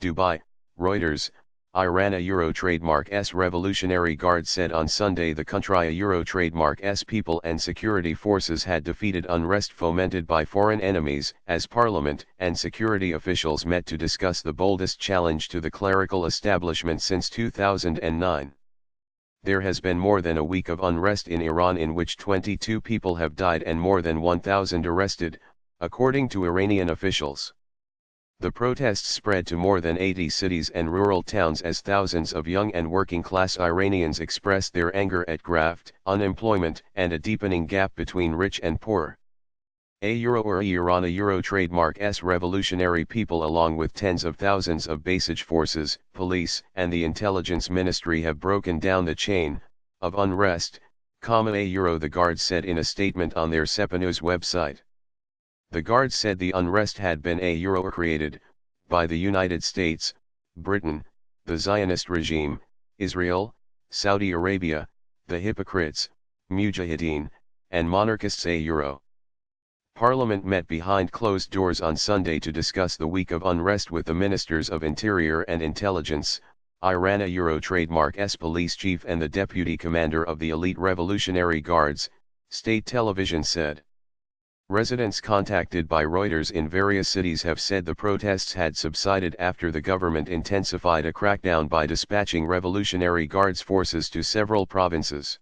Dubai, Reuters. Iran a Euro trademark S Revolutionary Guard said on Sunday the country a Euro trademark S people and security forces had defeated unrest fomented by foreign enemies as parliament and security officials met to discuss the boldest challenge to the clerical establishment since 2009. There has been more than a week of unrest in Iran in which 22 people have died and more than 1,000 arrested, according to Iranian officials. The protests spread to more than 80 cities and rural towns as thousands of young and working-class Iranians expressed their anger at graft, unemployment, and a deepening gap between rich and poor. A Euro or Iran a Euro trademark S revolutionary people along with tens of thousands of basic forces, police, and the intelligence ministry have broken down the chain of unrest, a Euro the Guard said in a statement on their Sepanews website. The Guard said the unrest had been a Euro created by the United States, Britain, the Zionist regime, Israel, Saudi Arabia, the hypocrites, Mujahideen, and monarchists a Euro. Parliament met behind closed doors on Sunday to discuss the week of unrest with the Ministers of Interior and Intelligence, Iran a Euro trademark S police chief and the deputy commander of the elite Revolutionary Guards, state television said. Residents contacted by Reuters in various cities have said the protests had subsided after the government intensified a crackdown by dispatching Revolutionary Guards forces to several provinces.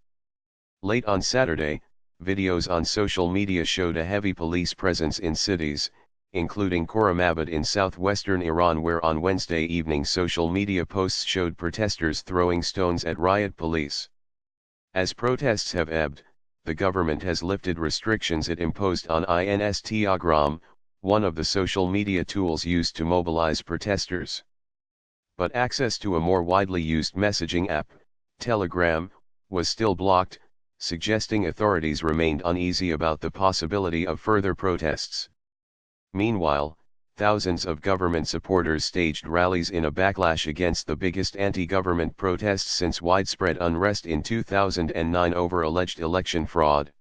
Late on Saturday, videos on social media showed a heavy police presence in cities, including Khorramabad in southwestern Iran where on Wednesday evening social media posts showed protesters throwing stones at riot police. As protests have ebbed, the government has lifted restrictions it imposed on Instagram, one of the social media tools used to mobilize protesters. But access to a more widely used messaging app, Telegram, was still blocked, suggesting authorities remained uneasy about the possibility of further protests. Meanwhile, thousands of government supporters staged rallies in a backlash against the biggest anti-government protests since widespread unrest in 2009 over alleged election fraud.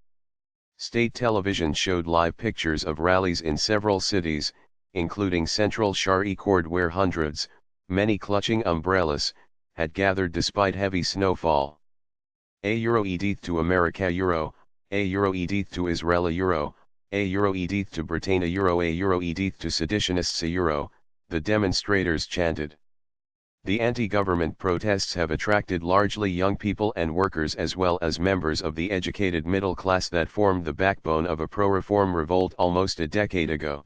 State television showed live pictures of rallies in several cities, including central Shahrikhord where hundreds, many clutching umbrellas, had gathered despite heavy snowfall. A Euro edith to America Euro, a Euro edith to Israel a Euro, a Euro edith to Britain a Euro edith to seditionists a Euro, the demonstrators chanted. The anti-government protests have attracted largely young people and workers as well as members of the educated middle class that formed the backbone of a pro-reform revolt almost a decade ago.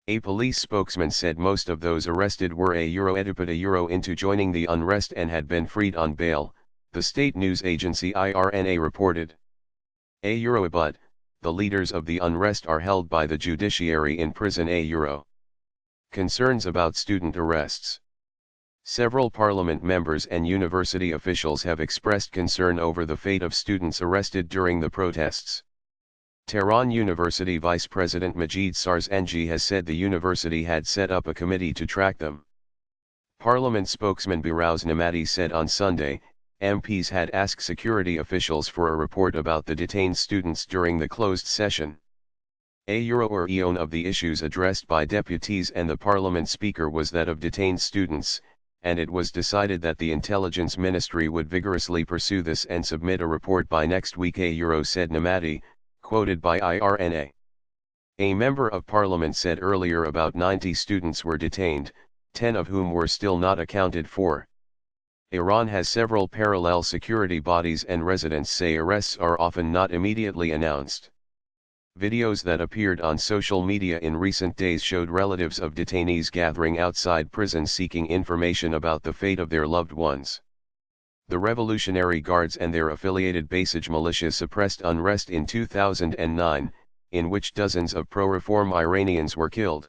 A police spokesman said most of those arrested were a Euro ediped a Euro into joining the unrest and had been freed on bail, the state news agency IRNA reported. A Euro but, the leaders of the unrest are held by the judiciary in prison a Euro. Concerns about student arrests. Several parliament members and university officials have expressed concern over the fate of students arrested during the protests. Tehran University Vice President Majid Sarzanji has said the university had set up a committee to track them. Parliament spokesman Behrouz Nemati said on Sunday, MPs had asked security officials for a report about the detained students during the closed session. A Euro or Eon of the issues addressed by deputies and the parliament speaker was that of detained students, and it was decided that the intelligence ministry would vigorously pursue this and submit a report by next week a Euro said Nemati, quoted by IRNA. A member of parliament said earlier about 90 students were detained, 10 of whom were still not accounted for. Iran has several parallel security bodies and residents say arrests are often not immediately announced. Videos that appeared on social media in recent days showed relatives of detainees gathering outside prisons seeking information about the fate of their loved ones. The Revolutionary Guards and their affiliated Basij militia suppressed unrest in 2009, in which dozens of pro-reform Iranians were killed.